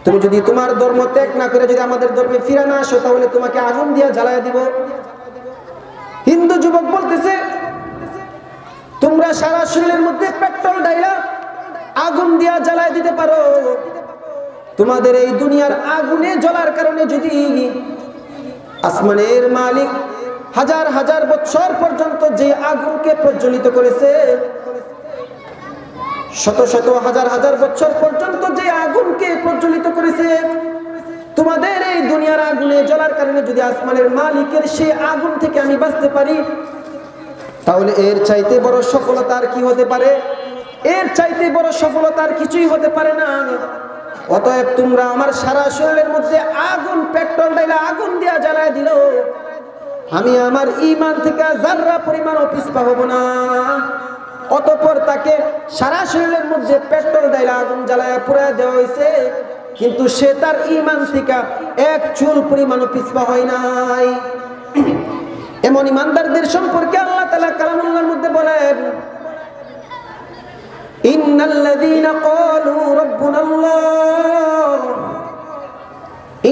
তুমি যদি তোমার ধর্ম ত্যাগ না করে যদি আমাদের ধর্মে ফিরে না আসো তাহলে তোমাকে আগুন দিয়ে জ্বালায় দিব। হিন্দু যুবক বলতেছে, তোমরা সারা শরীরের মধ্যে পেট্রোল ঢাইলা আগুন দিয়া জ্বালায় দিতে পারো, তোমাদের এই দুনিয়ার আগুনে জ্বলার কারণে যদি আসমানের মালিক হাজার হাজার বছর পর্যন্ত যে আগুনকে প্রজ্বলিত করেছে, শত শত হাজার হাজার বছর পর্যন্ত যে আগুনকে প্রজ্বলিত করেছে, তোমাদের এই দুনিয়ার আগুনে জ্বলার কারণে যদি আসমানের মালিকের সেই আগুন থেকে আমি বাঁচতে পারি, তাহলে এর চাইতে বড় সফলতা আর কি হতে পারে? এর চাইতে বড় সফলতা আর কিছুই হতে পারে না। অতএব তোমরা আমার সারা শরীরের মধ্যে আগুন পেট্রোল ঢাইলা আগুন দিয়া জ্বালায় দিল, আমি আমার ঈমান থেকে যাররা পরিমাণও পিছপা হব না। অতঃপর তাকে সারা শরীরের মধ্যে পেট্রোল ঢাইলা আগুন জ্বালায় পুড়ায় দেওয়া হয়েছে, কিন্তু সে তার ঈমান থেকে এক চুল পরিমাণও পিছপা হয় নাই। এমন ঈমানদারদের সম্পর্কে আল্লাহ তাআলা কালামুল্লাহর মধ্যে বলেন, ইন্নাল্লাযীনা ক্বালু রাব্বুনাল্লাহ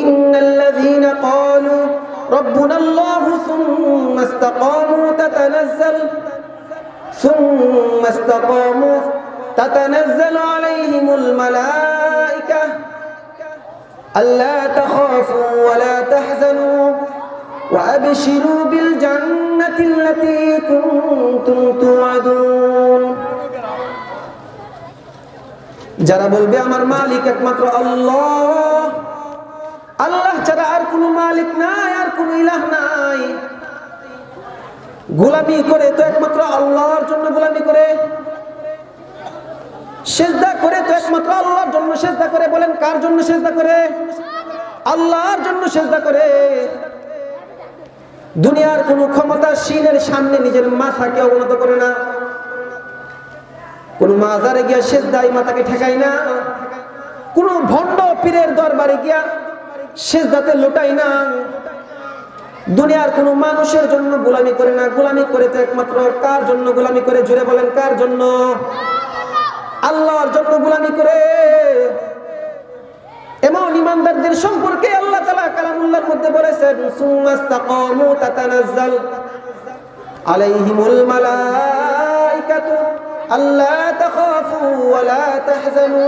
ইন্নাল্লাযীনা ক্বালু রাব্বুনাল্লাহু সুম্মা ইসতাকামু তাতানাজ্জালু আলাইহিমুল মালায়েকা আল্লা তাখাফু ওয়া লা তাহজানু ওয়া আবশিরু বিল জান্নাতিল্লাতী কুনতুম তুআদুন। যারা বলবে আমার মালিক একমাত্র আল্লাহ, আল্লাহ ছাড়া আর কোনো মালিক নাই, আর কোনো ইলাহ নাই, গোলামি করে তো একমাত্র আল্লাহর জন্য গোলামি করে, সিজদা করে তো একমাত্র আল্লাহর জন্য সিজদা করে। বলেন কার জন্য সিজদা করে? আল্লাহর জন্য সিজদা করে। দুনিয়ার কোনো ক্ষমতাশীলের সামনে নিজের মাথাকে অবনত করে না, কোন মাজারে গিয়া সিজদায় মাথাকে ঠেকাই না, কোন ভণ্ড পীরের দরবারে গিয়া সিজদাতে লুটাই না, দুনিয়ার কোন মানুষের জন্য গোলামি করে না। গোলামি করে তো একমাত্র কার জন্য গোলামি করে? জুড়ে বলেন কার জন্য? আল্লাহর জন্য গোলামি করে। এমন ঈমানদারদের সম্পর্কে আল্লাহ তাআলা কালামুল্লাহর মধ্যে বলেছেন, সুম্মাস্তাকামু তাতানাজ্জাল আলাইহিমুল মালায়েকাতু আল্লা তাখাফু ওয়া লা তাহজানু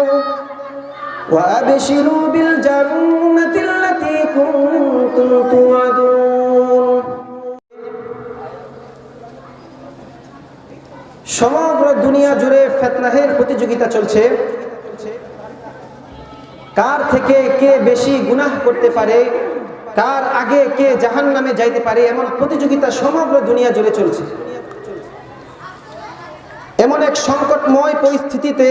ওয়া আবশিরু বিল জান্নাতিল্লাতী কুনতুম তুআদুন। সমগ্র দুনিয়া জুড়ে ফিতনাহের প্রতিযোগিতা চলছে, কার থেকে কে বেশি গুনাহ করতে পারে, কার আগে কে জাহান্নামে যাইতে পারে, এমন প্রতিযোগিতা সমগ্র দুনিয়া জুড়ে চলছে। এমন এক সংকটময় পরিস্থিতিতে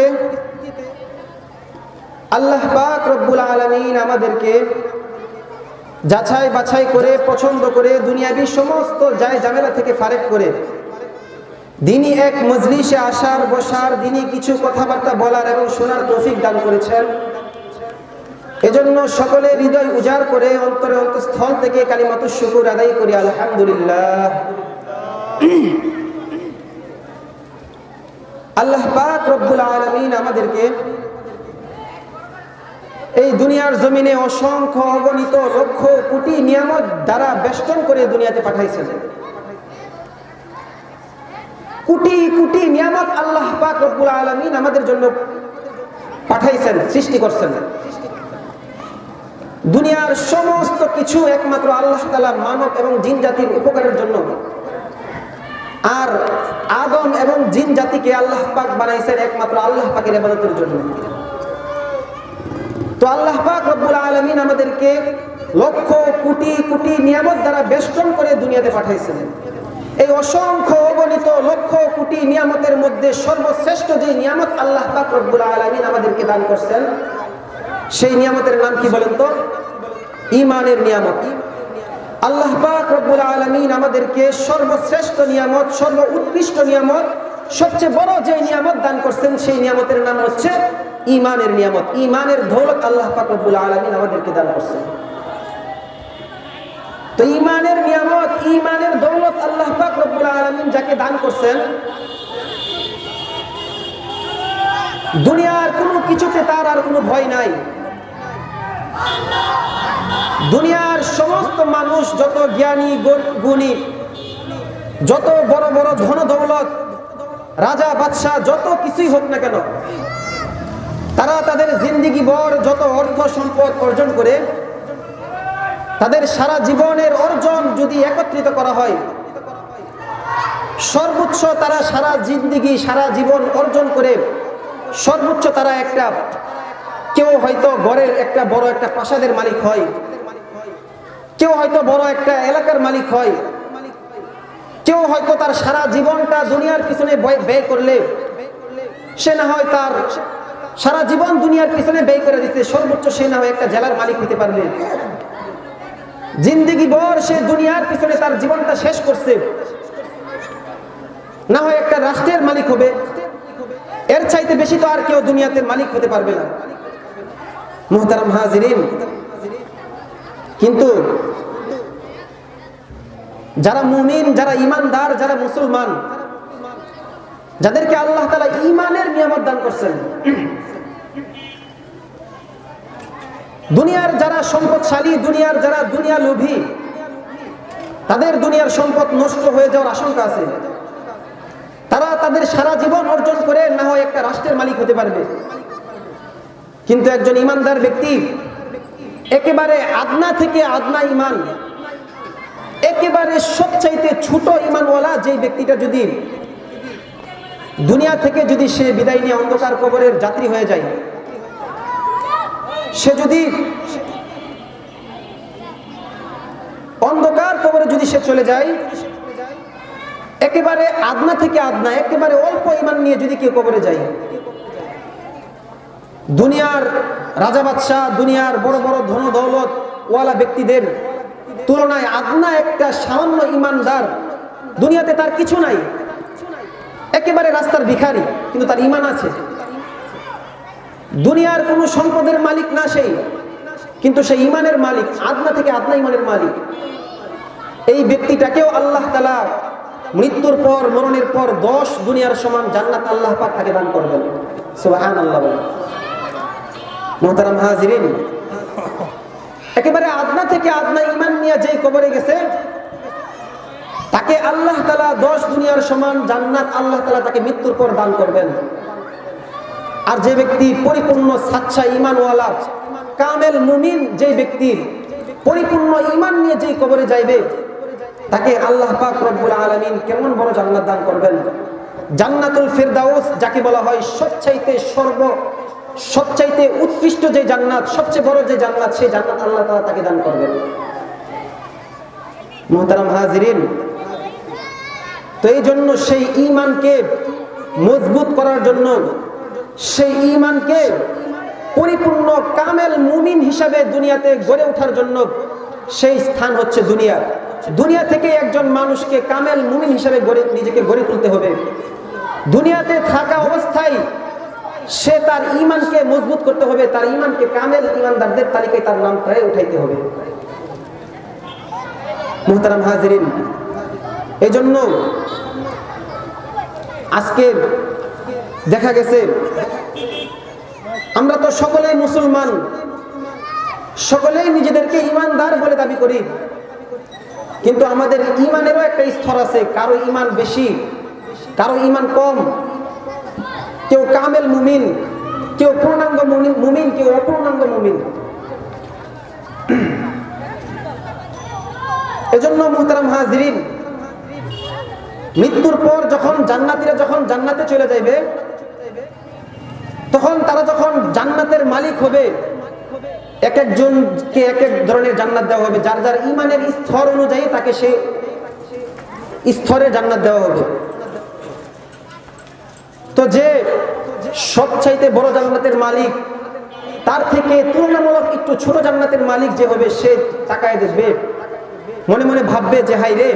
আল্লাহ পাক রব্বুল আলামিন আমাদেরকে যাচাই বাছাই করে পছন্দ করে দুনিয়াবি সমস্ত জায় ঝামেলা থেকে ফারেক করে দিনই এক মজলিসে আসার বসার, দিনই কিছু কথাবার্তা বলার এবং শোনার তৌফিক দান করেছেন। এজন্য সকলে হৃদয় উজাড় করে অন্তরে অন্তঃস্থল থেকে কালিমাতুশ শুকর আদায় করি আলহামদুলিল্লাহ। আল্লাহ পাক রব্বুল আলামিন আমাদেরকে এই দুনিয়ার জমিনে অসংখ্য অগণিত লক্ষ কোটি নিয়ামত দ্বারা বেষ্টন করে দুনিয়াতে পাঠাইছেন। কোটি কোটি নিয়ামত আল্লাহ পাক রব্বুল আলামিন আমাদের জন্য পাঠাইছেন, সৃষ্টি করছেন। দুনিয়ার সমস্ত কিছু একমাত্র আল্লাহ তাআলা মানব এবং জিন জাতির উপকারের জন্য। আর আদম এবং জিন জাতিকে আল্লাহ পাক বানাইছেন একমাত্র আল্লাহ পাকের ইবাদতের জন্য। তো আল্লাহ পাক রব্বুল আলামিন আমাদেরকে লক্ষ কোটি কোটি নিয়ামত দ্বারা বেষ্টন করে দুনিয়াতে পাঠাইছেন। এই অসংখ্য অগণিত লক্ষ কোটি নিয়ামতের মধ্যে সর্বশ্রেষ্ঠ যে নিয়ামত আল্লাহ পাক রব্বুল আলামিন আমাদেরকে দান করছেন, সেই নিয়ামতের নাম কি বলেন তো? ঈমানের নিয়ামত। আল্লাহ পাক রব্বুল আলামিন আমাদেরকে সর্বশ্রেষ্ঠ নিয়ামত, সর্ব উৎকৃষ্ট নিয়ামত, সবচেয়ে বড় যে নিয়ামত দান করছেন, সেই নিয়ামতের নাম হচ্ছে ঈমানের নিয়ামত। ঈমানের দৌলত আল্লাহ পাক রব্বুল আলামিন আমাদেরকে দান করছেন। তো ঈমানের নিয়ামত, ঈমানের দৌলত আল্লাহ পাক রব্বুল আলামিন যাকে দান করছেন, দুনিয়ার কোনো কিছুতে তার আর কোনো ভয় নাই। দুনিয়ার সমস্ত মানুষ, যত জ্ঞানী গুণী, যত বড় বড় ধন দৌলত, রাজা বাদশাহ, যত কিছুই হোক না কেন, তারা তাদের জিন্দিগি ভর যত অর্থ সম্পদ অর্জন করে, তাদের সারা জীবনের অর্জন যদি একত্রিত করা হয়, সর্বোচ্চ তারা সারা জিন্দিগি সারা জীবন অর্জন করে সর্বোচ্চ তারা একটা, কেউ হয়তো গড়ের একটা বড় একটা প্রাসাদের মালিক হয়, কেউ হয়তো বড় একটা এলাকার মালিক হয়, কেউ হয়তো তার সারা জীবনটা দুনিয়ার পিছনে ব্যয় করলে সে না হয় তার সারা জীবন দুনিয়ার পিছনে ব্যয় করে দিচ্ছে, সর্বোচ্চ সে না হয় একটা জেলার মালিক হতে পারবে। জিন্দিগি ভর সে দুনিয়ার পিছনে তার জীবনটা শেষ করছে, না হয় একটা রাষ্ট্রের মালিক হবে। এর চাইতে বেশি তো আর কেউ দুনিয়াতে মালিক হতে পারবে না। মুহতারাম হাজিরিন, কিন্তু যারা মুমিন, যারা ইমানদার, যারা মুসলমান, যাদেরকে আল্লাহ তাআলা ঈমানের নিয়ামত দান করছেন, দুনিয়ার যারা সম্পদশালী, দুনিয়ার যারা দুনিয়া লোভী, তাদের দুনিয়ার সম্পদ নষ্ট হয়ে যাওয়ার আশঙ্কা আছে। তারা তাদের সারা জীবন অর্জন করে না হয় একটা রাষ্ট্রের মালিক হতে পারবে, কিন্তু একজন ইমানদার ব্যক্তি, একেবারে আদনা থেকে আদনা ইমান, একেবারে সবচাইতে ছোট ইমানওয়ালা যে ব্যক্তিটা যদি দুনিয়া থেকে যদি সে বিদায় নিয়ে অন্ধকার কবরের যাত্রী হয়ে যায়, সে যদি অন্ধকার কবরে যদি সে চলে যায়, একেবারে আদনা থেকে আদনা, একেবারে অল্প ইমান নিয়ে যদি কেউ কবরে যায়, দুনিয়ার রাজা বাদশাহ, দুনিয়ার বড় বড় ধন দৌলত ওয়ালা ব্যক্তিদের তুলনায় আদনা একটা সামান্য ইমানদার, দুনিয়াতে তার কিছু নাই, একেবারে রাস্তার ভিখারি, কিন্তু তার ইমান আছে। দুনিয়ার কোনো সম্পদের মালিক না সেই, কিন্তু সেই ইমানের মালিক, আদনা থেকে আদনা ইমানের মালিক। এই ব্যক্তিটাকেও আল্লাহ তাআলা মৃত্যুর পর, মরণের পর 10 দুনিয়ার সমান জান্নাত আল্লাহ পাক তাকে দান করবেন। সুবহানাল্লাহ। মুহতারাম হাজিরিন, একেবারে আদনা থেকে আদনা ইমান নিয়ে যেই কবরে গেছে, তাকে আল্লাহ তাআলা 10 দুনিয়ার সমান জান্নাত আল্লাহ তাআলা তাকে মৃত্যুর পর দান করবেন। আর যে ব্যক্তি পরিপূর্ণ সাচ্চা ঈমানওয়ালা কামেল মুমিন, যে ব্যক্তি পরিপূর্ণ ঈমান নিয়ে যেই কবরে যাইবে, তাকে আল্লাহ পাক রব্বুল আলামিন কেমন বড় জান্নাত দান করবেন। জান্নাতুল ফিরদাউস যাকে বলা হয় সবচাইতে উৎকৃষ্ট যে জান্নাত, সবচেয়ে বড় যে জান্নাত, সেই জান্নাত আল্লাহ তাআলা তাকে দান করবেন। মুহতারাম হাজিরিন, তো এই জন্য সেই ঈমানকে মজবুত করার জন্য, সেই ঈমানকে পরিপূর্ণ কামেল মুমিন হিসাবে দুনিয়াতে গড়ে ওঠার জন্য সেই স্থান হচ্ছে দুনিয়া। দুনিয়া থেকে একজন মানুষকে কামেল মুমিন হিসাবে নিজেকে গড়ে তুলতে হবে। দুনিয়াতে থাকা অবস্থায় সে তার ঈমানকে মজবুত করতে হবে, তার ঈমানকে কামেল ঈমানদারদের তালিকায় তার নাম প্রায় উঠাইতে হবে। মুহতারাম হাজিরিন, এজন্য আজকে দেখা গেছে আমরা তো সকলেই মুসলমান, সকলেই নিজেদেরকে ঈমানদার বলে দাবি করি, কিন্তু আমাদের ঈমানেরও একটা স্তর আছে। কারো ঈমান বেশি, কারো ঈমান কম, কেউ কামেল মুমিন, কেউ পূর্ণাঙ্গ মুমিন, কেউ অপূর্ণাঙ্গ মুমিন। এজন্য মুহতারাম হাজিরিন, মৃত্যুর পর যখন জান্নাতীরা যখন জান্নাতে চলে যাবে, তখন তারা যখন জান্নাতের মালিক হবে, এক একজনকে এক এক ধরনের জান্নাত দেওয়া হবে। যার যার ঈমানের স্তর অনুযায়ী তাকে সেই স্তরে জান্নাত দেওয়া হবে। তো যে সবচাইতে বড় জান্নাতের মালিক, তার থেকে তুলনামূলক একটু ছোট জান্নাতের মালিক যে হবে, সে তাকায় দেখবে, মনে মনে ভাববে যে হাই রে,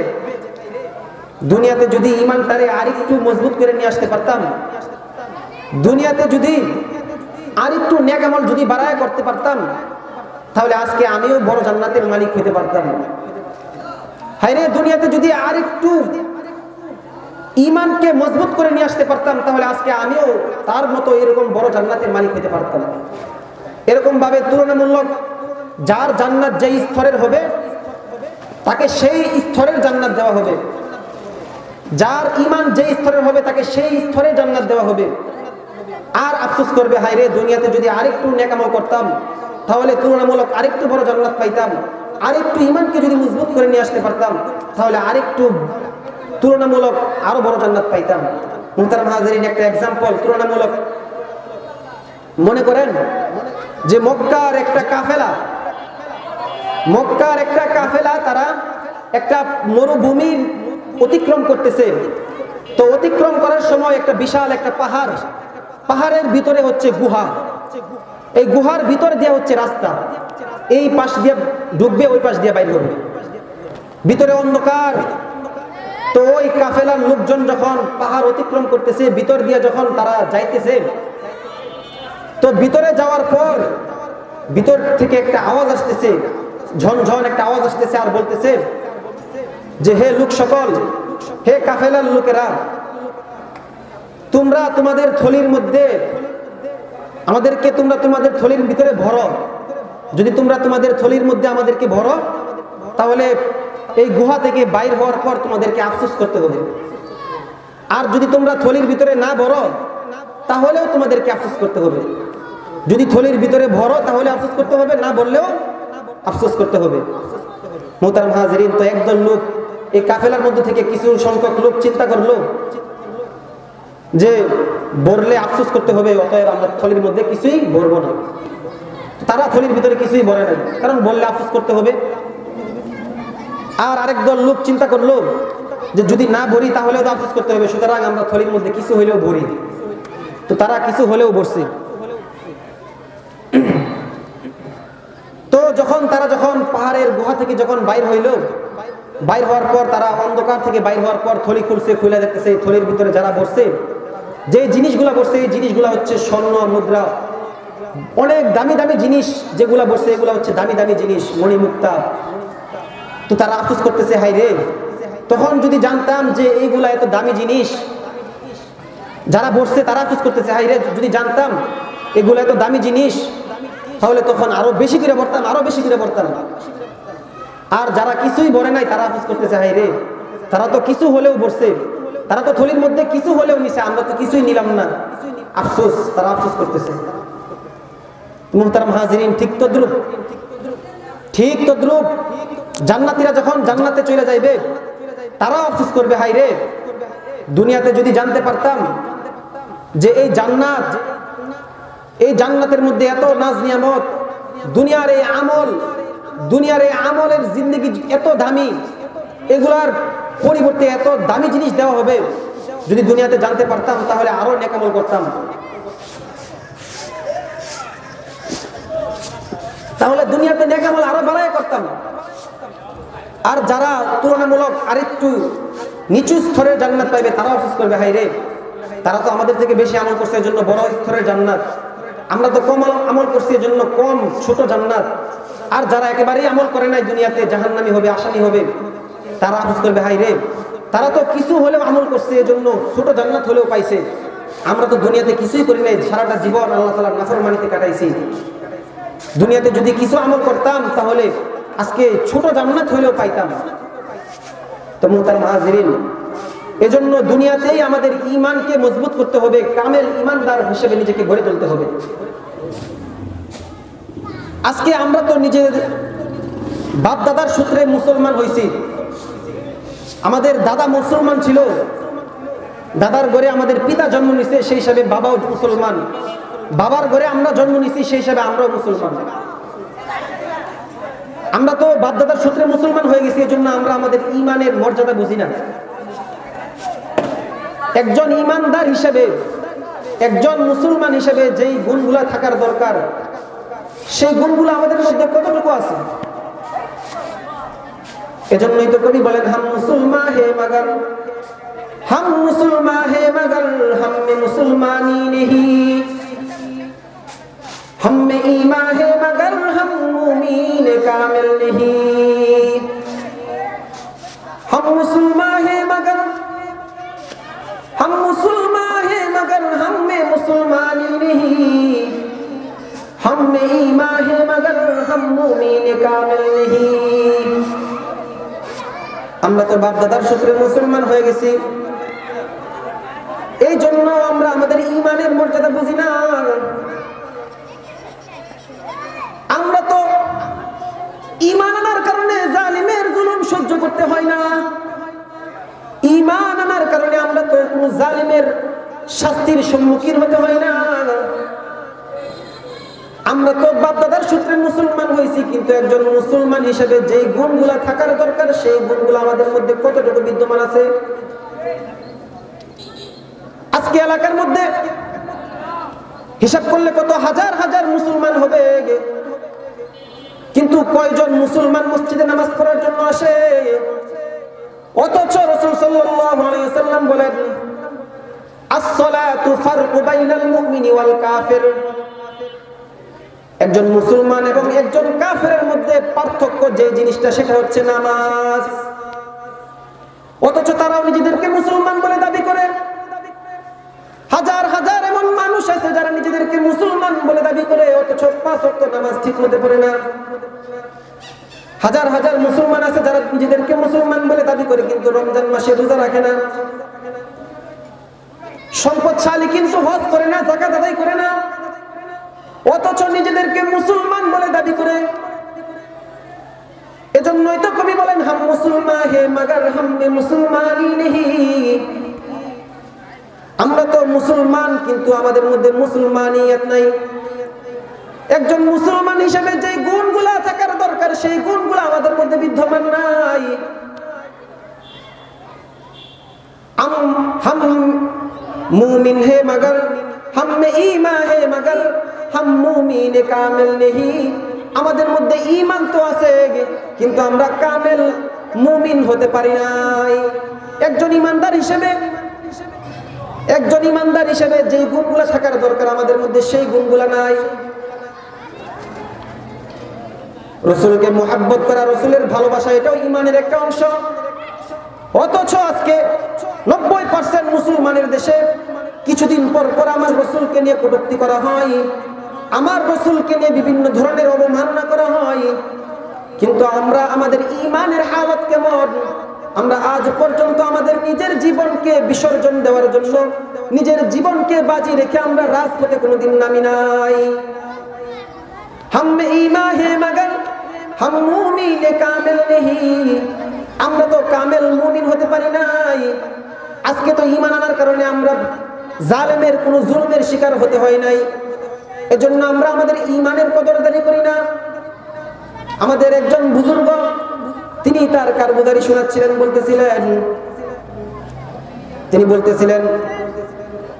দুনিয়াতে যদি ঈমানটারে আরেকটু মজবুত করে নিয়ে আসতে পারতাম, দুনিয়াতে যদি আরেকটু নেক আমল যদি বাড়ায় করতে পারতাম, তাহলে আজকে আমিও বড় জান্নাতের মালিক হতে পারতাম। হায় রে, দুনিয়াতে যদি আরেকটু ঈমানকে মজবুত করে নিয়ে আসতে পারতাম, তাহলে আজকে আমিও তার মতো এরকম বড় জান্নাতের মালিক হতে পারতাম। এরকম ভাবে তুলনামূলক যার জান্নাত যেই স্তরের হবে তাকে সেই স্তরের জান্নাত দেওয়া হবে, যার ঈমান যেই স্তরের হবে তাকে সেই স্তরে জান্নাত দেওয়া হবে। আর আফসোস করবে, হায় রে, দুনিয়াতে যদি আরেকটু নেক আমল করতাম তাহলে তুলনামূলক আরেকটু বড় জান্নাত পাইতাম, আরেকটু ঈমানকে যদি মজবুত করে নিয়ে আসতে পারতাম তাহলে আরেকটু তুলনামূলক আরো বড় জান্নাত পাইতাম। মুহতারাম হাজিরিন, একটা এক্সাম্পল তুলনামূলক মনে করেন যে মক্কার একটা কাফেলা তারা একটা মরুভূমির অতিক্রম করতেছে। তো অতিক্রম করার সময় একটা বিশাল একটা পাহাড়ের ভিতরে হচ্ছে গুহা, এই গুহার ভিতর দিয়ে হচ্ছে রাস্তা, এই পাশ দিয়ে ঢুকবে, ওই পাশ দিয়ে বাইরে হবে, ভিতরে অন্ধকার। তো ওই কাফেলার লোকজন যখন পাহাড় অতিক্রম করতেছে, ভিতর দিয়ে যখন তারা যাইতেছে, তো ভিতরে যাওয়ার পর ভিতর থেকে একটা আওয়াজ আসতেছে, ঝনঝন একটা আওয়াজ আসতেছে, আর বলতেছে যে হে লোক সকল, হে কাফেলার লোকেরা, তোমরা তোমাদের থলির মধ্যে আমাদেরকে তোমরা তোমাদের থলির ভিতরে ভরো। যদি তোমরা তোমাদের থলির মধ্যে আমাদেরকে ভরো তাহলে এই গুহা থেকে বাইর হওয়ার পর তোমাদেরকে আফসোস করতে হবে। আর যদি তোমরা থলির ভিতরে না ভরো তাহলেও তোমাদেরকে আফসোস করতে হবে। যদি থলির ভিতরে ভরো তাহলে আফসোস করতে হবে, না বললেও আফসোস করতে হবে। মুহতারাম হাজিরিন, তো একদল লোক, এই কাফেলার মধ্যে থেকে কিছু সংখ্যক লোক চিন্তা করলো যে ভরলে আফসোস করতে হবে, অতএব আমরা থলির মধ্যে কিছুই ভরবো না। তারা থলির ভিতরে কিছুই ভরে নাই, কারণ বললে আফসোস করতে হবে। আর আরেক দল লোক চিন্তা করলো যে যদি না ভরি তাহলেও তো আফসোস করতে হবে, সুতরাং আমরা থলির মধ্যে কিছু হইলেও ভরি। তো তারা কিছু হলেও ভরছে। তো তারা যখন পাহাড়ের গুহা থেকে যখন বাইর হওয়ার পর তারা অন্ধকার থেকে বাইর হওয়ার পর থলি খুলে দেখতেছে, থলির ভিতরে যারা বসছে, যে জিনিসগুলা বসছে এই জিনিসগুলা হচ্ছে স্বর্ণ মুদ্রা, অনেক দামি দামি জিনিস যেগুলা বসছে এগুলা হচ্ছে দামি দামি জিনিস, মণিমুক্তা। তো তারা আফসোস করতেছে, হাই রে, তখন যদি জানতাম যে এইগুলা এত দামি জিনিস, যারা বসছে তারা আফসোস করতেছে, হাই রে, যদি জানতাম এগুলা এত দামি জিনিস তাহলে তখন আরো বেশি করে পড়তাম। আর যারা কিছুই বলে নাই তারা আফসোস করতেছে, হাই রে, তারা তো কিছু হলেও বসছে, তারা তো থলির মধ্যে কিছু হলেও নিছে, আমরা তো কিছুই নিলাম না, আফসোস, তারা আফসোস করতেছে। মুহতারাম হাজিরিন, ঠিক তদ্রুপ জান্নাতীরা যখন জান্নাতে চলে যাইবে তারাও আফসোস করবে, হাই রে, দুনিয়াতে যদি জানতে পারতাম যে এই জান্নাতের মধ্যে এত নাজ নিয়ামত, দুনিয়ার এই আমলের জিন্দগি এত দামি, এগুলার পরিবর্তে এত দামি জিনিস দেওয়া হবে, যদি দুনিয়াতে জানতে পারতাম তাহলে আরো নেক আমল করতাম, তাহলে দুনিয়াতে নেক আমল আরো বাড়ায় করতাম। আর যারা তুলনামূলক আরেকটু নিচু স্তরের জান্নাত পাইবে তারা আফসোস করবে, হাই রে, তারা তো আমাদের থেকে বেশি আমল করছে, এর জন্য বড় স্তরের জান্নাত, আমরা তো কম আমল করছি এর জন্য কম ছোট জান্নাত। আর যারা একেবারেই আমল করে নাই দুনিয়াতে জাহান্নামী হবে, আসামি হবে, তারা আফসোস করবে, হাই রে, তারা তো কিছু হলেও আমল করছে এর জন্য ছোট জান্নাত হলেও পাইছে, আমরা তো দুনিয়াতে কিছুই করি নাই, সারাটা জীবন আল্লাহ তাআলার নাফরমানিতে কাটাইছি। দুনিয়াতে যদি কিছু আমল করতাম তাহলে আজকে ছোট জান্নাত হলেও পাইতাম। তো মুহতারাম হাজিরিন, এজন্য দুনিয়াতেই আমাদের ঈমানকে মজবুত করতে হবে, কামেল ঈমানদার হিসেবে নিজেকে গড়ে তুলতে হবে। আজকে আমরা তো নিজের বাপ দাদার সূত্রে মুসলমান হইছি, আমাদের দাদা মুসলমান ছিল, দাদার ঘরে আমাদের পিতা জন্ম নিছে, সেই হিসাবে বাবাও মুসলমান, বাবার ঘরে আমরা জন্ম নিছি, সেই হিসাবে আমরাও মুসলমান। আমরা তো বাপ দাদার সূত্রে মুসলমান হয়ে গেছি, এজন্য আমরা আমাদের ঈমানের মর্যাদা বুঝি না। একজন ঈমানদার হিসেবে, একজন মুসলমান হিসেবে যেই গুণগুলা থাকার দরকার সেই গুণগুলো আমাদের মধ্যে কতটুকু আছে? এজন্যই তো কবি বলেন, হাম মুসলমান হে মগর हम में मुसलमानी नहीं, हम में ईमान है मगर हम मुमीन कामिल नहीं। हम मुसलमान है मगर हम में मुसलमानी नहीं, हम में ईमान है मगर हम মুমিন কামিল নেহি। আমরা তো বাপ দাদার সূত্রে মুসলমান হয়ে গেছি, এই জন্য আমরা আমাদের ঈমানের মর্যাদা বুঝি না। আমরা তো ঈমান আনার কারণে জালিমের জুলুম সহ্য করতে হয় না, ঈমান আনার কারণে আমরা তো কোনো জালিমের শাস্তির সম্মুখীন হতে হয় না। আমরা তো বাপদাদার সূত্রে মুসলমান হয়েছি, কিন্তু একজন মুসলমান হিসেবে যেই গুণগুলা থাকার দরকার সেই গুণগুলো আমাদের মধ্যে কতটুকু বিদ্যমান আছে? আজকে এলাকার মধ্যে হিসাব করলে কত হাজার হাজার মুসলমান হবে, কিন্তু কয়জন মুসলমান মসজিদে নামাজ পড়ার জন্য আসে? অথচ রাসূল সাল্লাল্লাহু আলাইহি ওয়াসাল্লাম বলেন, আস-সালাতু ফারকু বাইনাল মুমিনি ওয়াল কাফির। একজন মুসলমান এবং একজন কাফেরের মধ্যে পার্থক্য যে জিনিসটা, সেটা হচ্ছে নামাজ। অথচ তারাও নিজেদেরকে মুসলমান বলে দাবি করে। হাজার হাজার এমন মানুষ আছে যারা নিজেদেরকে মুসলমান বলে দাবি করে, অথচ 5 ওয়াক্ত নামাজ ঠিক মতো পড়ে না। হাজার হাজার মুসলমান আছে যারা নিজেদেরকে মুসলমান বলে দাবি করে, কিন্তু রমজান মাসে রোজা রাখে না। সম্পদশালী কিন্তু হজ করে না, যাকাত আদায় করে না, অথচ নিজেদেরকে মুসলমান বলে দাবি করে। এজন্যই তো কবি বলেন, হাম মুসলমান হে মগর হাম মে মুসলমানি নেহি। আমরা তো মুসলমান, কিন্তু আমাদের মধ্যে মুসলমানিয়ত নাই। একজন মুসলমান হিসেবে যে গুণগুলা থাকার দরকার সেই গুণগুলা আমাদের মধ্যে বিদ্যমান নাই। হাম মুমিন হে মগর হাম মে ঈমান হে মগর হাম মুমিন কামিল নেহি। আমাদের মধ্যে ঈমান তো আছে, কিন্তু আমরা কামিল মুমিন হতে পারি নাই। একজন ঈমানদার হিসেবে যে গুণগুলা থাকার দরকার আমাদের মধ্যে সেই গুণগুলা নাই। রাসূলকে মুহাব্বত করা, রাসূলের ভালোবাসা, এটাও ঈমানের একটা অংশ। অথচ আজকে 90% মুসলমানের দেশে কিছুদিন পর পর আমার রাসূলকে নিয়ে কটূক্তি করা হয়, আমার রাসূলকে নিয়ে বিভিন্ন ধরনের অবমাননা করা হয়। কিন্তু আমরা আমাদের ঈমানের হালত কেমন? আমরা আজ পর্যন্ত আমাদের নিজের জীবনকে বিসর্জন দেওয়ার জন্য, নিজের জীবনকে বাজি রেখে আমরা রাজপথে কোনোদিন নামি নাই। হাম ঈমান হে মগর হাম মুমিন কামিল নেহি। আমরা তো কামিল মুমিন হতে পারি নাই। আজকে তো ঈমান আনার কারণে আমরা জালেমের কোনো জুলুমের শিকার হতে হয় নাই। এজন্য আমরা আমাদের ঈমানের কদরদারি করি না। আমাদের একজন বুজুর্গ, তিনি তার কারগুজারি শোনাচ্ছিলেন, বলতেছিলেন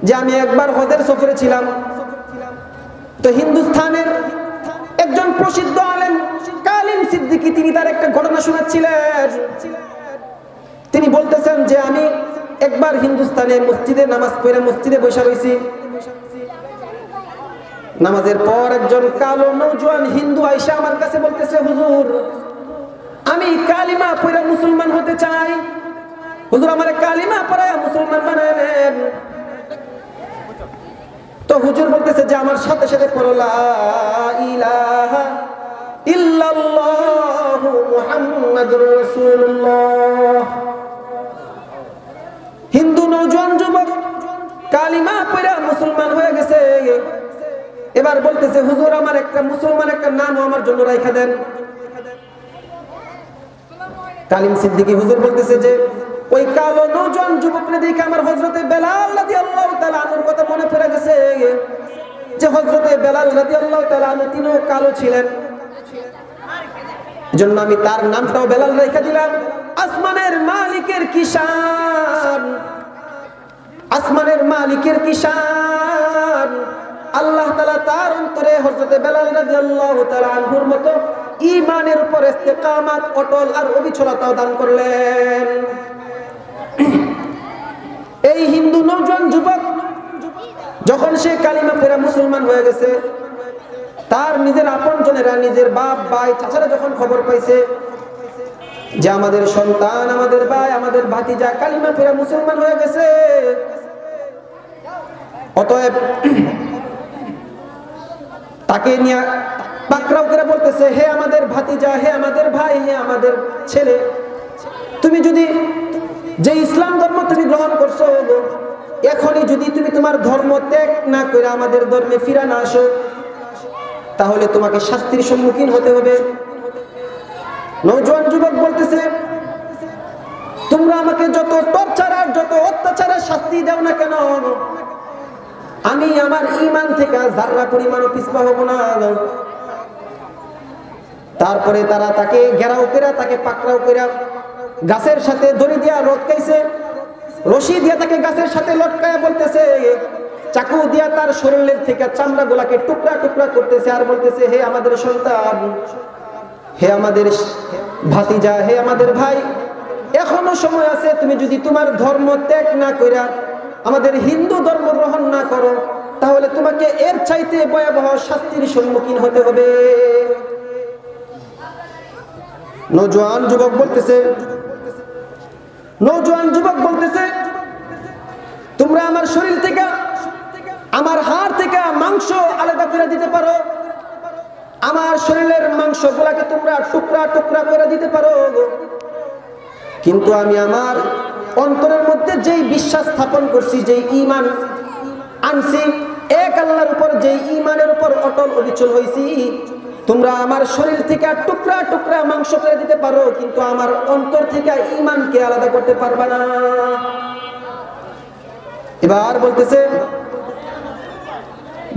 যে আমি একবার হজের সফরে ছিলাম, তো হিন্দুস্তানের একজন প্রসিদ্ধ আলেম কালিম সিদ্দিকী, তিনি তার একটা ঘটনা শোনাচ্ছিলেন। তিনি বলতেছেন যে আমি একবার হিন্দুস্তানে মসজিদে নামাজ পড়ে মসজিদে বসে রয়েছি। নামাজের পর একজন কালো নওজোয়ান হিন্দু আয়েশা আমার কাছে বলতেছে, হুজুর আমি কালিমা পড়ে মুসলমান হতে চাই, হুজুর আমার কালিমা পড়ায়া মুসলমান বানাবেন। তো হুজুর বলতেছে যে আমার সাথে সাথে পড়ো লা ইলাহা ইল্লাল্লাহু মুহাম্মাদুর রাসূলুল্লাহ। হিন্দু নওজোয়ান যুবক কালিমা পড়ে মুসলমান হয়ে গেছে। এবার বলতেছে, হুজুর আমার একটা মুসলমান একটা নাম আমার জন্য রাখা দেন। কালিম সিদ্দিকী হুজুর বলতেছে যে ওই কালো নওজোয়ান যুবককে দেখে আমার হযরতে বেলাল রাদিয়াল্লাহু তাআলা আনহুর কথা মনে পড়ে গেছে, যে হযরতে বেলাল রাদিয়াল্লাহু তাআলা আনহু তিনিও কালো ছিলেন। এজন্য আমি তার নামটাও বেলাল রেখে দিলাম। আসমানের মালিকের কি শান, আসমানের মালিকের কি শান। আল্লাহ তাআলা তার অন্তরে হযরতে বেলাল রাদিয়াল্লাহু তাআলা আনহুর মতো ঈমানের উপর ইস্তেকামাত, অটল আর অবিচলতাও দান করলেন। এই হিন্দু নওজোয়ান যুবক যখন সে কালিমা পড়ে মুসলমান হয়ে গেছে, তার নিজের আপনজনেরা, নিজের বাপ ভাই চাচারা যখন খবর পাইছে যে আমাদের সন্তান, আমাদের ভাই, আমাদের ভাতিজা কালিমা পড়ে মুসলমান হয়ে গেছে, অতএব তাকে নিয়ে পাকড়াও করে বলতেছে, হে আমাদের ভাতিজা, হে আমাদের ভাই, হে আমাদের ছেলে, তুমি যদি যে ইসলাম ধর্ম তুমি গ্রহণ করছো, এখনই যদি তুমি তোমার ধর্ম ত্যাগ না করে আমাদের ধর্মে ফিরে না আসো, তাহলে তোমাকে শাস্তির সম্মুখীন হতে হবে। নওজোয়ান যুবক বলতেছে, তোমরা আমাকে যত টর্চার আর যত অত্যাচারের শাস্তি দাও না কেন, আমি আমার ঈমান থেকে যাররা পরিমাণও পিছপা হব না। তারপরে তারা তাকে ঘেরাও করে, তাকে পাকড়াও করে গাছের সাথে দড়ি দিয়া লটকাইছে, রশি দিয়া তাকে গাছের সাথে লটকায় বলতেছে, চাকু দিয়া তার শরীরের থেকে চামড়া গুলাকে টুকরা টুকরা করতেছে আর বলতেছে, হে আমাদের সন্তান, হে আমাদের ভাতিজা, হে আমাদের ভাই, এখনো সময় আছে। তুমি যদি তোমার ধর্ম ত্যাগ না কইরা আমাদের হিন্দু ধর্ম গ্রহণ না করো, তাহলে তোমাকে এর চাইতে ভয়াবহ শাস্তির সম্মুখীন হতে হবে। নওজোয়ান যুবক বলতেছে, তোমরা আমার শরীর থেকে, আমার হাড় থেকে মাংস আলাদা করে দিতে পারো, আমার শরীরের মাংস গুলাকে তোমরা টুকরা টুকরা করে দিতে পারো, কিন্তু আমি আমার অন্তরের মধ্যে যেই বিশ্বাস স্থাপন করছি, যেই ঈমান আনছি, এক আল্লাহর উপর যেই ঈমানের উপর অটল অবিচল হয়েছি, তোমরা আমার শরীর থেকে টুকরা টুকরা মাংস করে দিতে পারো, কিন্তু আমার অন্তর থেকে ঈমানকে আলাদা করতে পারবে না। এবার বলতেছে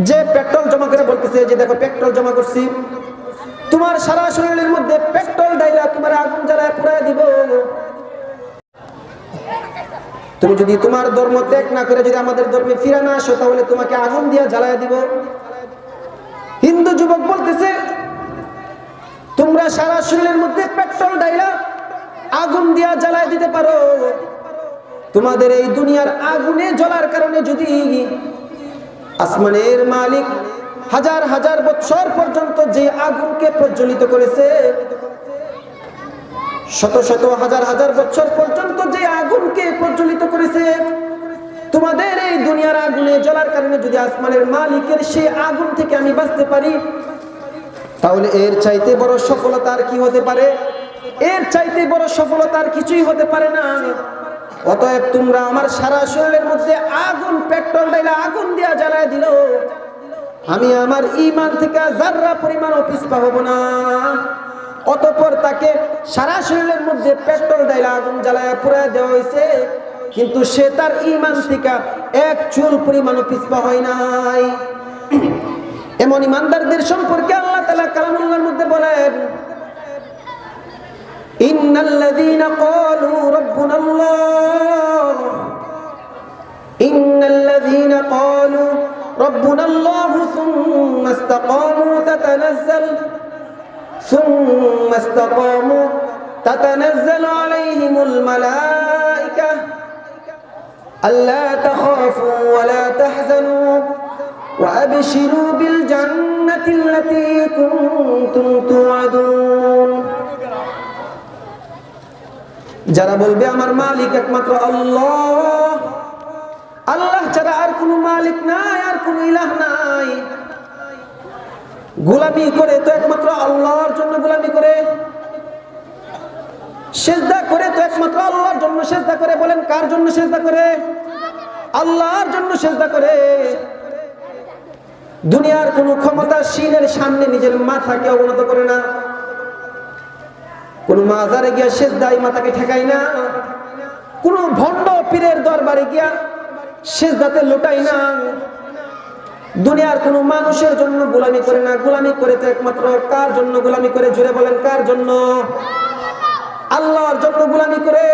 যে পেট্রোল জমা করে, বলতেছে যে দেখো পেট্রোল জমা করছি, তোমার সারা শরীরের মধ্যে পেট্রোল ডাইলা তোমার আগুন জ্বালায় পুড়ায় দিব। তুমি যদি তোমার ধর্ম ত্যাগ না করে যদি আমাদের ধর্মে ফিরে না আসো, তাহলে তোমাকে আগুন দিয়া জ্বালায় দিব। হিন্দু যুবক বলতেছে, তোমরা সারা শরীরের মধ্যে পেট্রোল ডাইলা আগুন দিয়া জ্বালায় দিতে পারো, তোমাদের এই দুনিয়ার আগুনে জ্বলার কারণে যদি আসমানের মালিক হাজার হাজার বছর পর্যন্ত যে আগুনকে প্রজ্বলিত করেছে, শত শত হাজার হাজার বছর পর্যন্ত যে আগুনকে প্রজ্বলিত করেছে, তোমাদের এই দুনিয়ার আগুনে জ্বলার কারণে যদি আসমানের মালিকের সেই আগুন থেকে আমি বাঁচতে পারি, তাহলে এর চাইতে বড় সফলতা আর কি হতে পারে? এর চাইতে বড় সফলতা আর কিছুই হতে পারে না। অতএব তোমরা আমার সারা শরীরের মধ্যে আগুন, পেট্রোল ডাইলা আগুন দিয়া জ্বালায় দিল, আমি আমার ঈমান থেকে যাররা পরিমাণ পিছপা হব না। অতঃপর তাকে সারা শরীরের মধ্যে পেট্রোল ডাইলা আগুন জ্বালায় পুড়ায় দেওয়া হয়েছে, কিন্তু সে তার ঈমান থেকে এক চুল পরিমাণ পিছপা হয় নাই। এমন ঈমানদারদের সম্পর্কে আল্লাহ তাআলা কালামুল্লাহর মধ্যে বলেন, ইন্নাল্লাযীনা ক্বালু রাব্বুনাল্লাহ, ইন্নাল্লাযীনা ক্বালু রাব্বুনাল্লাহু সুম্মা ইসতাকামু তাতানাজ্জালু আলাইহিমুল মালায়েকা আল্লা তাখাফু ওয়া লা তাহজানু ওয়া আবশিরু বিল জান্নাতিল্লাতী কুনতুম তুআদুন। যারা বলবে আমার মালিক একমাত্র আল্লাহ, আল্লাহ ছাড়া আর কোনো মালিক নাই, আর কোনো ইলাহ নাই, গোলামি করে তো একমাত্র আল্লাহর জন্য গোলামি করে, সিজদা করে তো একমাত্র আল্লাহর জন্য সিজদা করে। বলেন কার জন্য সিজদা করে? আল্লাহর জন্য সিজদা করে। দুনিয়ার কোন ক্ষমতাশীলের সামনে নিজের মাথাকে অবনত করে না, কোন মাজারে গিয়া সিজদায় মাথাকে ঠেকাই না, কোন ভণ্ড পীরের দরবারে গিয়া সিজদাতে লুটাই না, দুনিয়ার কোন মানুষের জন্য গোলামি করে না। গোলামি করে তো একমাত্র কার জন্য গোলামি করে? জুড়ে বলেন কার জন্য? আল্লাহর জন্য গোলামি করে।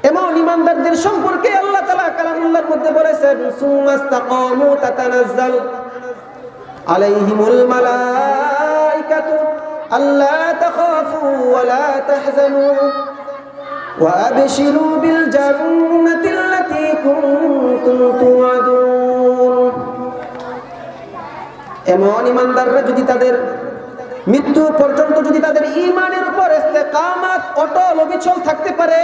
এমন ঈমানদারদের সম্পর্কে আল্লাহ তাআলা কালামুল্লাহর মধ্যে বলেছেন, সুম্মাস্তাকামু তাতানাজ্জালু আলাইহিমুল মালায়েকাতু আল্লা তাখাফু ওয়া লা তাহজানু ওয়া আবশিরু বিল জান্নাতিল্লাতী কুনতুম তুআদুন। এমন ঈমানদাররা যদি তাদের মৃত্যু পর্যন্ত যদি তাদের ঈমানের উপর ইস্তেকামাত অটল অবিচল থাকতে পারে,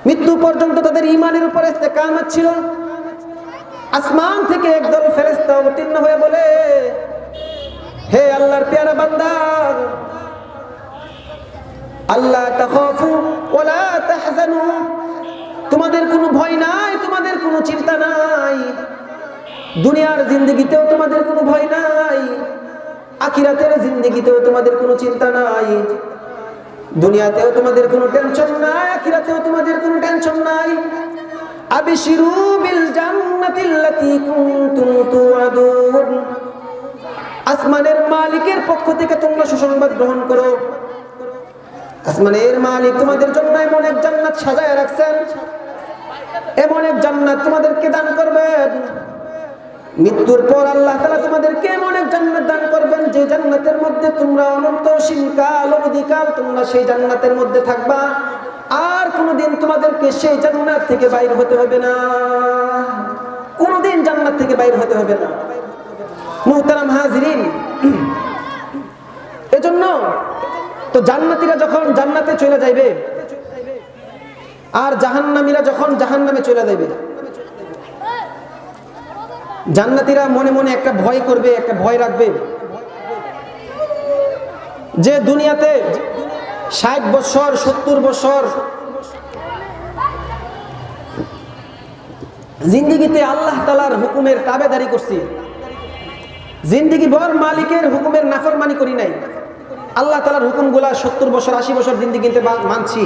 মৃত্যু পর্যন্ত তাদের ঈমানের উপর ইস্তেকামাত ছিল, আসমান থেকে একদল ফেরেশতা অবতীর্ণ হয়ে বলে, হে আল্লাহর পেয়ারা বান্দা, আল্লাহ তাখাফু ওয়ালা তাহজানু, তোমাদের কোনো ভয় নাই, তোমাদের কোনো চিন্তা নাই। দুনিয়ার জিন্দেগিতেও তোমাদের কোনো ভয় নাই, আখিরাতের জিন্দেগিতেও তোমাদের কোনো চিন্তা নাই। দুনিয়াতেও তোমাদের কোনো টেনশন নাই, আখিরাতেও তোমাদের কোনো টেনশন নাই। আবশিরু বিল জান্নাতিল্লাতী কুনতুম তুআদুন, আসমানের মালিকের পক্ষ থেকে তোমরা সুসংবাদ গ্রহণ করো। আসমানের মালিক তোমাদের জন্য এমন এক জান্নাত সাজায় রাখছেন, এমন এক জান্নাত তোমাদেরকে দান করবেন। মৃত্যুর পর আল্লাহ তাআলা তোমাদেরকে এমন এক জান্নাত দান করবেন, যে জান্নাতের মধ্যে তোমরা অনন্তকাল অবধিকাল তোমরা সেই জান্নাতের মধ্যে থাকবা, আর কোনোদিন তোমাদেরকে সেই জান্নাত থেকে বাইর হতে হবে না, কোনোদিন জান্নাত থেকে বাইর হতে হবে না। মুহতারাম হাজিরিন, এজন্য তো জান্নাতীরা যখন জান্নাতে চলে যাইবে আর জাহান্নামীরা যখন জাহান্নামে চলে যাইবে, জান্নাতীরা মনে মনে একটা ভয় করবে, একটা ভয় রাখবে যে দুনিয়াতে 60 বছর 70 বছর জিন্দেগিতে আল্লাহ তাআলার হুকুমের তাবেদারি করছি, জিন্দেগি ভর মালিকের হুকুমের নাফরমানি করি নাই। আল্লাহ তাআলার হুকুমগুলা 70 বছর 80 বছর জিন্দেগিতে মানছি।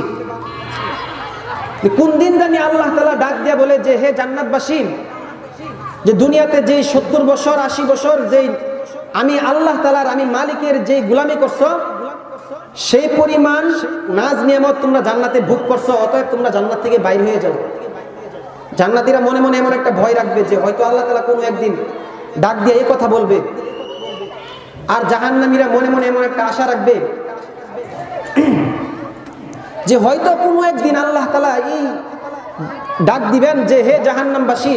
কোন দিন জানি আল্লাহ তাআলা ডাক দিয়া বলে যে হে জান্নাতবাসী, যে দুনিয়াতে যে 70 বছর 80 বছর যেই আমি আল্লাহ তাআলার আমি মালিকের যে গোলামি করছো, সেই পরিমাণ নাজ নিয়ামত তোমরা জান্নাতে ভোগ করছো, অতএব তোমরা জান্নাত থেকে বাইর হয়ে যাও। জান্নাতীরা মনে মনে এমন একটা ভয় রাখবে যে হয়তো আল্লাহ তাআলা কোনো একদিন ডাক দিয়ে এই কথা বলবে। আর জাহান্নামীরা মনে মনে এমন একটা আশা রাখবে যে হয়তো কোনো একদিন আল্লাহ তাআলা এই ডাক দিবেন যে হে জাহান্নামবাসী,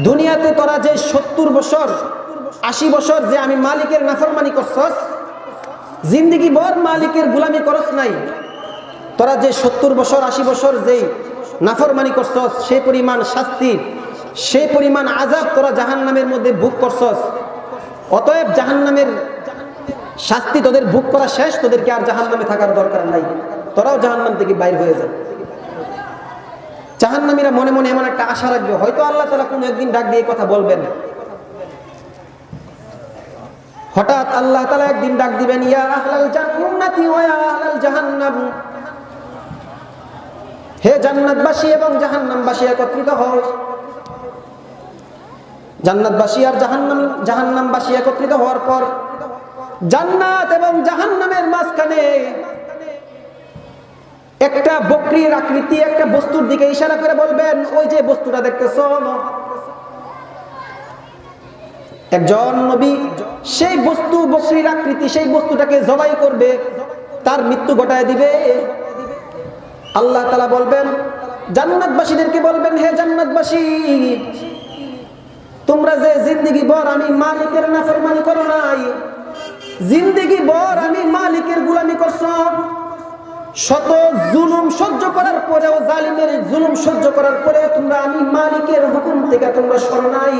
দুনিয়াতে তোরা যে 70 বছর 80 বছর যে আমি মালিকের নাফরমানি করছস, জিন্দেগি ভর মালিকের গোলামি করস নাই, তোরা যে 70 বছর 80 বছর যেই নাফরমানি করছস, সেই পরিমাণ শাস্তি সেই পরিমাণ আযাব তোরা জাহান্নামের মধ্যে ভোগ করছস। অতএব জাহান্নামের শাস্তি তোদের ভোগ করা শেষ, তোদেরকে আর জাহান্নামে থাকার দরকার নাই, তোরাও জাহান্নাম থেকে বাইর হয়ে যা। জাহান্নামীরা মনে মনে এমন একটা আশা রাখবে হয়তো আল্লাহ তাআলা কোনো একদিন ডাক দিয়ে কথা বলবেন। হঠাৎ আল্লাহ তাআলা একদিন ডাক দিবেন, ইয়া আহলাল জান্নাতি ওয়া ইয়া আহলাল জাহান্নাম, হে জান্নাতবাসী এবং জাহান্নামবাসী একত্রিত হও। জান্নাতবাসী আর জাহান্নামবাসী একত্রিত হওয়ার পর জান্নাত এবং জাহান্নামের মাঝখানে একটা বকরির আকৃতি একটা বস্তুর দিকে ইশারা করে বলবেন, ওই যে বস্তুটা দেখতেছো, একজন নবী সেই বস্তু বকরির আকৃতি সেই বস্তুটাকে জবাই করবে, তার মৃত্যু ঘটায় দিবে। আল্লাহ তাআলা বলবেন জান্নাতবাসীদেরকে বলবেন, হে জান্নাতবাসী, তোমরা যে জিন্দেগি ভর আমি মালিকের নাফরমানি করো নাই, জিন্দেগি ভর আমি মালিকের গোলামি করছো, শত জুলুম সহ্য করার পরেও জালিমের জুলুম সহ্য করার পরেও তোমরা আমি মালিকের হুকুম থেকে তোমরা সরো নাই।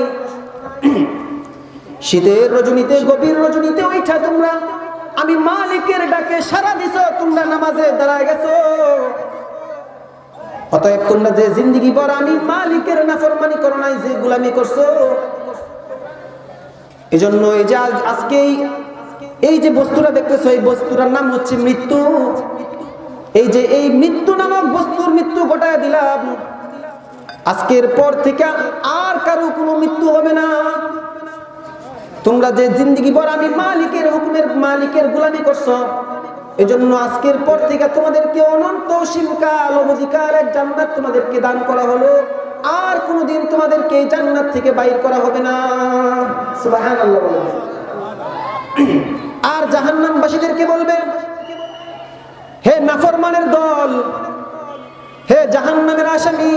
শীতের রজনীতে গভীর রজনীতে ওইটা তোমরা আমি মালিকের ডাকে সাড়া দিছো, তোমরা নামাজে দাঁড়ায় গেছো। অতএব তোমরা যে জিন্দেগি ভর আমি মালিকের নাফরমানি করো নাই, যে গোলামি করছো, এজন্য এই যে আজকে এই যে বস্তুটা দেখতেছো, এই বস্তুটার নাম হচ্ছে মৃত্যু। এই যে এই মৃত্যু নামক বস্তুর মৃত্যু ঘটায় দিলাম, আজকের পর থেকে আর কারো কোনো মৃত্যু হবে না। তোমরা যে জিন্দেগি ভর আমি মালিকের হুকুমের মালিকের গোলামি করছো, এজন্য আজকের পর থেকে তোমাদেরকে অনন্ত অসীমকাল অবধিকার এক জান্নাত তোমাদেরকে দান করা হলো, আর কোনোদিন তোমাদেরকে এই জান্নাত থেকে বাইর করা হবে না। সুবহানাল্লাহ। আর জাহান্নামবাসীদেরকে বলবে, হে নাফরমানের দল, হে জাহান্নামের আসামি,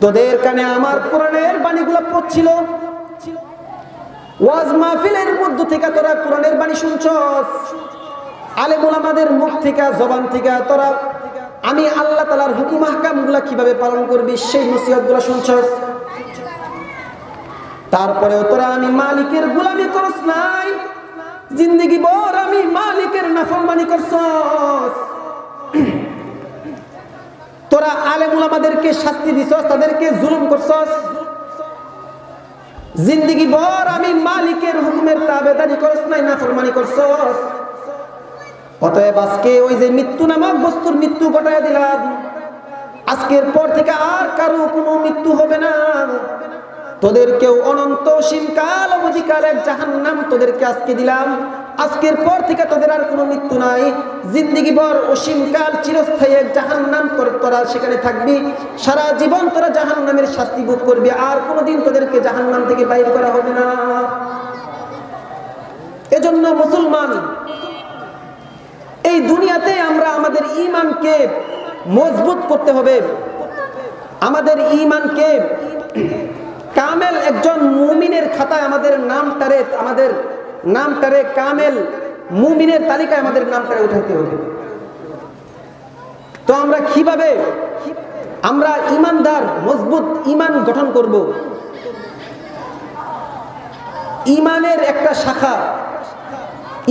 তোদের কানে আমার কোরআনের বাণীগুলো পড়ছিল, ওয়াজ মাহফিলের মধ্য থেকে তোরা কোরআনের বাণী শুনছস, আলেম ওলামাদের মুখ থেকে জবান থেকে তোরা আমি আল্লাহ তাআলার হুকুম আহকামগুলো কিভাবে পালন করবি সেই নসিহতগুলো শুনছস। তারপরেও তোরা আমি মালিকের গোলামি করস নাই, জিন্দেগি ভর আমি মালিকের নাফরমানি করছস। তোরা আলেম উলামাদেরকে শাস্তি দিছস, তাদেরকে জুলুম করছস। জিন্দেগি ভর আমি মালিকের হুকুমের তাবেদারি করস নাই, নাফরমানি করছস। অতএব আজকে ওই যে মৃত্যু নামক বস্তুর মৃত্যু ঘটায় দিলাম, আজকের পর থেকে আর কারো কোনো মৃত্যু হবে না। তোদেরকেও অনন্ত অসীমকাল অবধিকাল এক জাহান্নাম তোদেরকে আজকে দিলাম। আজকের পর থেকে তোদের আর কোনো মৃত্যু নাই, জিন্দেগি ভর অসীমকাল চিরস্থায়ী এক জাহান্নাম তোরা সেখানে থাকবি। সারা জীবন তোরা জাহান্নামের শাস্তি ভোগ করবি, আর কোনোদিন তোদেরকে জাহান্নাম থেকে বাইর করা হবে না। এজন্য মুসলমান, এই দুনিয়াতে আমরা আমাদের ঈমানকে মজবুত করতে হবে। আমাদের ঈমানকে কামেল একজন মুমিনের খাতায় আমাদের নামটারে কামেল মুমিনের তালিকায় আমাদের নামটারে উঠাতে হবে। তো আমরা কিভাবে আমরা ঈমানদার মজবুত ঈমান গঠন করব? ঈমানের একটা শাখা,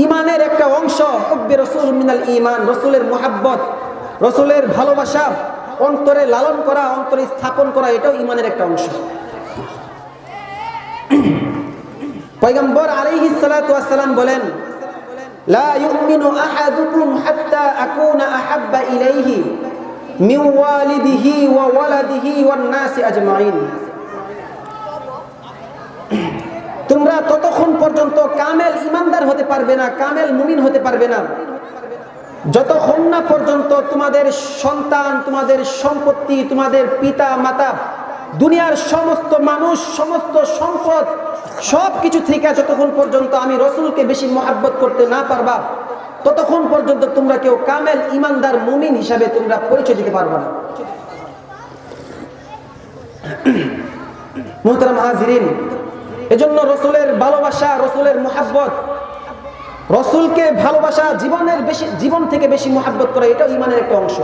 ঈমানের একটা অংশ হুব্বে রাসূল মিনাল ঈমান, রাসূলের মুহাব্বত, রাসূলের ভালোবাসা অন্তরে লালন করা, অন্তরে স্থাপন করা, এটাও ঈমানের একটা অংশ। পয়গম্বর আলাইহিস সালাতু ওয়াস সালাম বলেন, লা ইউমিনু আহাদুকুম হাত্তা আকুনা আহাব্বা ইলাইহি মিন ওয়ালিদিহি ওয়া ওয়ালাদিহি ওয়ান নাসি আজমাইন। তোমরা ততক্ষণ পর্যন্ত কামেল ঈমানদার হতে পারবে না, কামেল মুমিন হতে পারবে না, যতক্ষণ না পর্যন্ত তোমাদের সন্তান, তোমাদের সম্পত্তি, তোমাদের পিতা মাতা, দুনিয়ার সমস্ত মানুষ, সমস্ত সম্পদ, সবকিছু থেকে যতক্ষণ পর্যন্ত আমি রসুলকে বেশি মহাব্বত করতে না পারবা, ততক্ষণ পর্যন্ত তোমরা কেউ কামেল ঈমানদার মুমিন হিসাবে তোমরা পরিচয় দিতে পারবা না। মুহতারাম হাজিরিন, এজন্য রসুলের ভালোবাসা, রসুলের মহাব্বত, রসুলকে ভালোবাসা, জীবন থেকে বেশি মহাব্বত করা, এটাও ঈমানের একটা অংশ।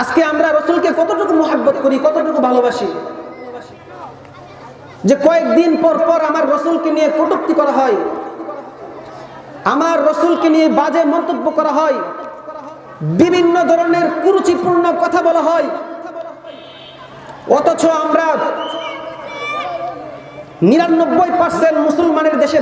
আজকে আমরা রসুলকে কতটুকু মহাব্বত করি, কতটুকু ভালোবাসি, যে কয়েকদিন পর পর আমার রসুলকে নিয়ে কটূক্তি করা হয়, আমার রসুলকে নিয়ে বাজে মন্তব্য করা হয়, বিভিন্ন ধরনের কুরুচিপূর্ণ কথা বলা হয়। অথচ আমরা 99% মুসলমানের দেশে